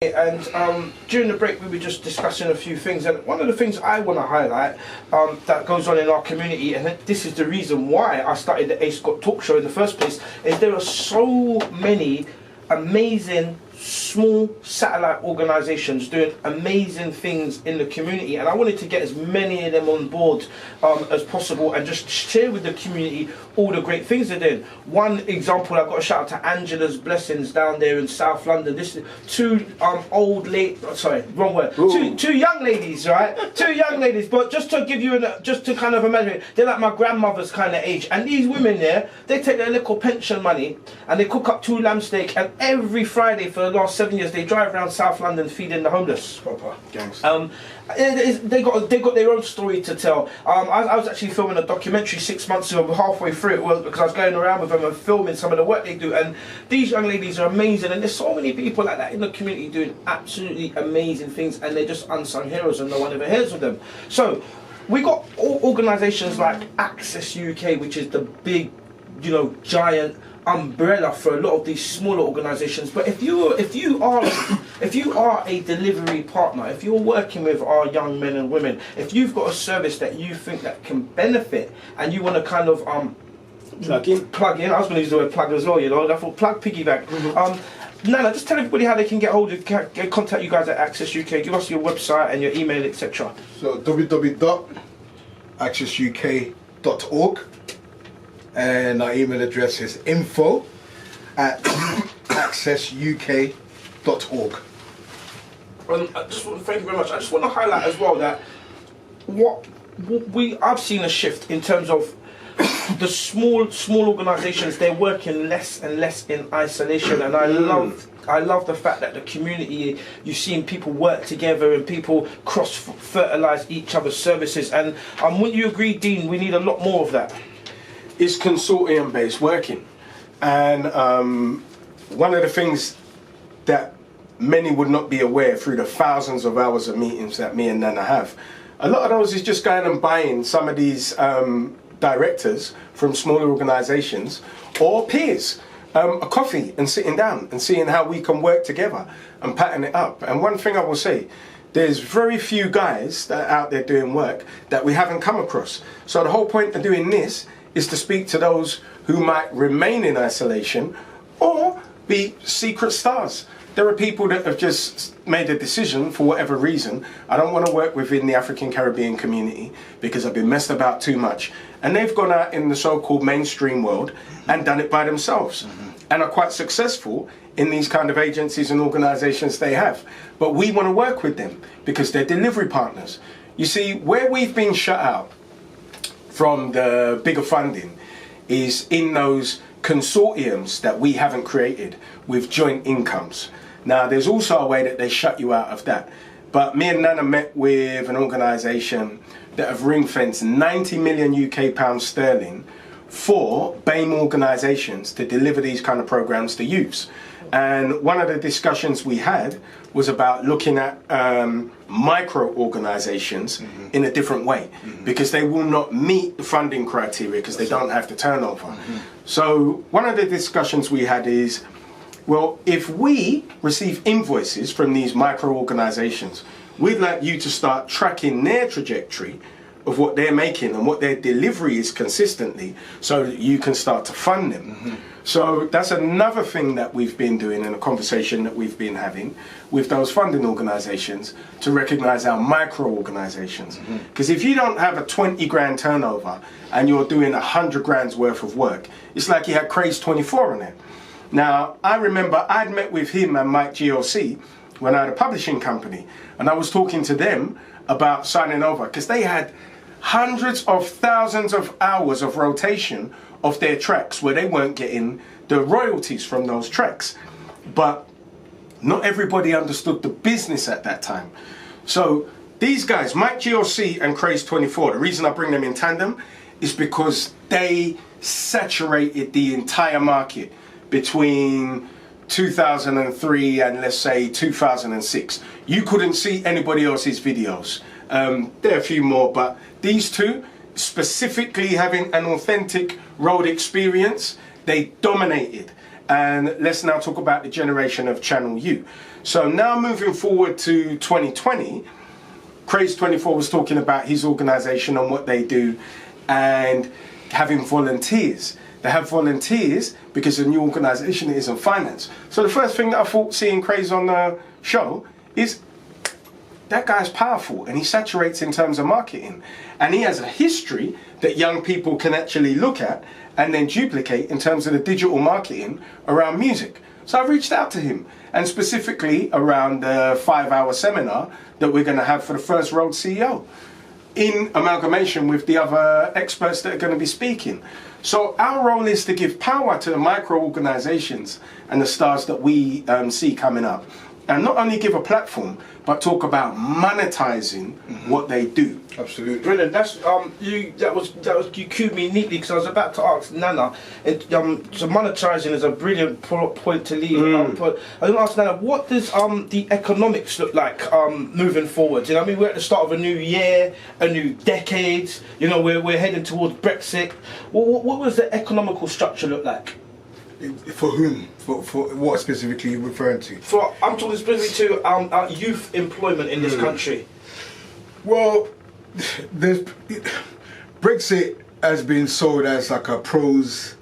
And during the break we were just discussing a few things, and one of the things I want to highlight that goes on in our community, and this is the reason why I started the A. Scott Talk Show in the first place, is there are so many amazing small satellite organisations doing amazing things in the community, and I wanted to get as many of them on board as possible and just share with the community all the great things they're doing. One example, I've got to shout out to Angela's Blessings down there in South London. This is two young ladies, right? Two young ladies, but just to give you just to kind of imagine, they're like my grandmother's kind of age, and these women there, they take their little pension money and they cook up 2 lamb steak, and every Friday for the last 7 years they drive around South London feeding the homeless. Proper gangs. They got their own story to tell. I was actually filming a documentary 6 months ago, halfway through it, because I was going around with them and filming some of the work they do, and these young ladies are amazing, and there's so many people like that in the community doing absolutely amazing things, and they're just unsung heroes and no one ever hears of them. So we got organisations like Access UK, which is the big, giant umbrella for a lot of these smaller organisations. But if you are a delivery partner, if you're working with our young men and women, if you've got a service that you think that can benefit and you want to kind of plug in, I was going to use the word plug as well, I thought plug piggyback. Nana, just tell everybody how they can get hold of, contact you guys at Access UK. Give us your website and your email, etc. So www.accessuk.org, and our email address is info@accessuk.org. Thank you very much. I just want to highlight as well that I've seen a shift in terms of the small organisations. They're working less and less in isolation, and I love the fact that the community, you've seen people work together and people cross-fertilise each other's services, and wouldn't you agree, Dean, we need a lot more of that? It's consortium-based working, and one of the things that many would not be aware through the thousands of hours of meetings that me and Nana have, a lot of those is just going and buying some of these directors from smaller organisations or peers a coffee and sitting down and seeing how we can work together and pattern it up. And one thing I will say, there's very few guys that are out there doing work that we haven't come across. So the whole point of doing this is to speak to those who might remain in isolation or be secret stars. There are people that have just made a decision for whatever reason. I don't want to work within the African Caribbean community because I've been messed about too much. And they've gone out in the so-called mainstream world and done it by themselves and are quite successful in these kind of agencies and organizations they have. But we want to work with them because they're delivery partners. You see, where we've been shut out from the bigger funding is in those consortiums that we haven't created with joint incomes. Now, there's also a way that they shut you out of that. But me and Nana met with an organisation that have ring-fenced 90 million UK pounds sterling for BAME organisations to deliver these kind of programmes to youths. And one of the discussions we had was about looking at micro organisations in a different way because they will not meet the funding criteria because they don't have the turnover. So one of the discussions we had is, well, if we receive invoices from these micro organisations, we'd like you to start tracking their trajectory of what they're making and what their delivery is consistently so that you can start to fund them. So that's another thing that we've been doing in a conversation that we've been having with those funding organisations to recognise our micro organisations. Because if you don't have a 20 grand turnover and you're doing 100 grand's worth of work, it's like you had Craze 24 on it. Now, I remember I'd met with him and Mike GLC when I had a publishing company, and I was talking to them about signing over because they had hundreds of thousands of hours of rotation of their tracks where they weren't getting the royalties from those tracks. But not everybody understood the business at that time. So these guys, Mike GLC and Craze 24, the reason I bring them in tandem is because they saturated the entire market between 2003 and let's say 2006. You couldn't see anybody else's videos. There are a few more, but these two, specifically having an authentic road experience, they dominated. And let's now talk about the generation of Channel U. So now moving forward to 2020, Craze 24 was talking about his organisation and what they do and having volunteers. They have volunteers because the new organisation isn't financed. So the first thing that I thought seeing Craze on the show is that guy's powerful and he saturates in terms of marketing. And he has a history that young people can actually look at and then duplicate in terms of the digital marketing around music. So I reached out to him, and specifically around the 5-hour seminar that we're going to have for the First Road CEO, in amalgamation with the other experts that are going to be speaking. So our role is to give power to the micro organizations and the stars that we see coming up, and not only give a platform, but talk about monetizing what they do. Absolutely. Brilliant. That's that was you cued me neatly, because I was about to ask Nana. So monetizing is a brilliant point to leave. I was going to ask Nana, what does the economics look like moving forward? You know, I mean, we're at the start of a new year, a new decade. You know, we're heading towards Brexit. What was the economical structure look like? For whom? For what specifically are you referring to? I'm talking specifically to youth employment in this country. Well, Brexit has been sold as like a pros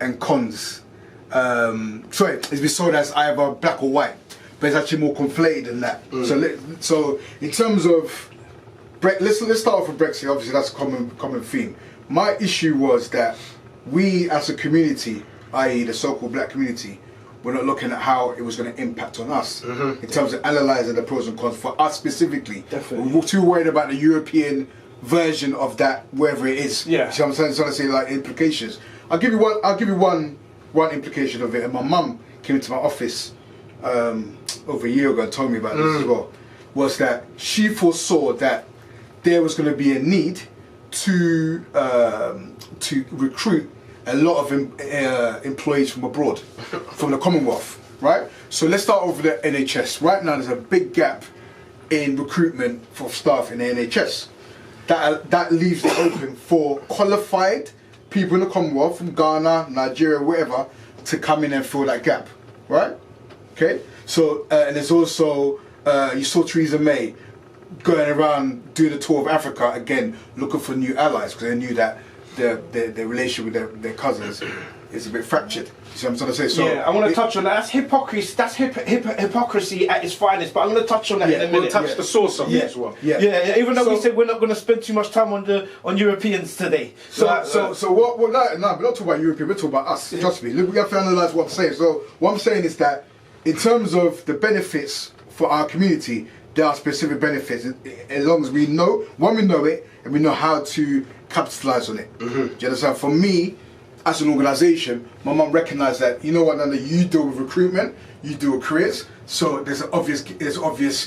and cons. Sorry, it's been sold as either black or white, but it's actually more conflated than that. So in terms of let's start off with Brexit. Obviously, that's a common theme. My issue was that we as a community, i.e. the so-called black community, we're not looking at how it was going to impact on us in terms of analysing the pros and cons for us specifically. Definitely. We're too worried about the European version of that, wherever it is. Yeah. So I'm trying to say like implications. I'll give you one implication of it. And my mum came into my office over a year ago and told me about this as well. Was that she foresaw that there was going to be a need to recruit a lot of employees from abroad, from the Commonwealth, right? So let's start over the NHS. Right now there's a big gap in recruitment for staff in the NHS. That leaves it open for qualified people in the Commonwealth, from Ghana, Nigeria, wherever, to come in and fill that gap, right? Okay, so, and there's also, you saw Theresa May going around doing a tour of Africa, again, looking for new allies, because they knew that their relationship with their cousins is a bit fractured. You see what I'm trying to say? So yeah, I want to touch on that. That's hypocrisy. That's hypocrisy at its finest. But I'm going to touch on that in a minute. We'll touch the source of it as well. Yeah. Even though we said we're not going to spend too much time on Europeans today. So what? We're not talking about Europeans. We're talking about us. Trust me. Look, we have to analyse what I'm saying. So what I'm saying is that in terms of the benefits for our community, there are specific benefits as long as we know it and we know how to capitalise on it. Do you understand? For me, as an organisation, my mum recognised that, you know what, Nana, you deal with recruitment, you deal with careers, so there's an obvious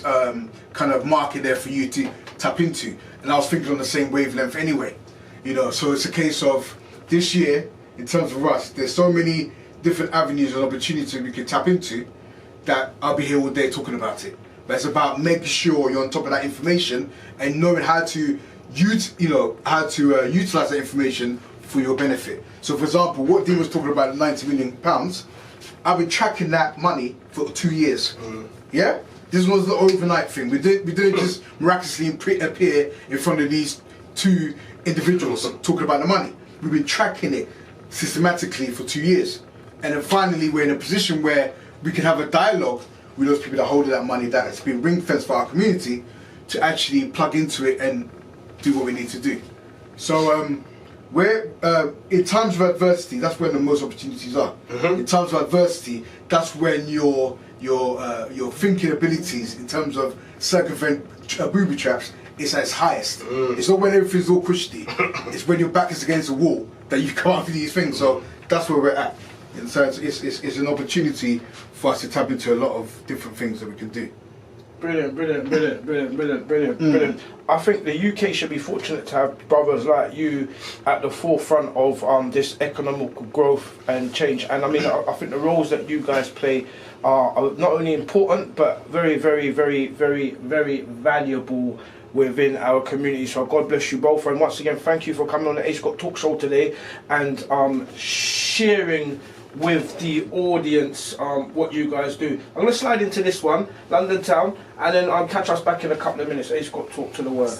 kind of market there for you to tap into. And I was thinking on the same wavelength anyway. You know, so it's a case of this year, in terms of us, there's so many different avenues and opportunities we can tap into that I'll be here all day talking about it. But it's about making sure you're on top of that information and knowing how to utilise that information for your benefit. So for example, what Dean was talking about, the £90 million, I've been tracking that money for 2 years. Yeah? This was the overnight thing. We didn't just miraculously appear in front of these two individuals talking about the money. We've been tracking it systematically for 2 years. And then finally we're in a position where we can have a dialogue with those people that hold that money that has been ring-fenced for our community to actually plug into it and do what we need to do. So we're in times of adversity, that's when the most opportunities are. In times of adversity, that's when your thinking abilities in terms of circumvent booby traps is at its highest. It's not when everything's all cushy. It's when your back is against the wall that you come up with these things. So that's where we're at. And so it's an opportunity for us to tap into a lot of different things that we can do. Brilliant. I think the UK should be fortunate to have brothers like you at the forefront of this economical growth and change. And I mean, I think the roles that you guys play are not only important, but very, very, very, very, very valuable within our community. So God bless you both. And once again, thank you for coming on the A Scott Talk Show today and sharing with the audience, what you guys do. I'm going to slide into this one, London Town, and then I'll catch us back in a couple of minutes. Ace got to talk to the world.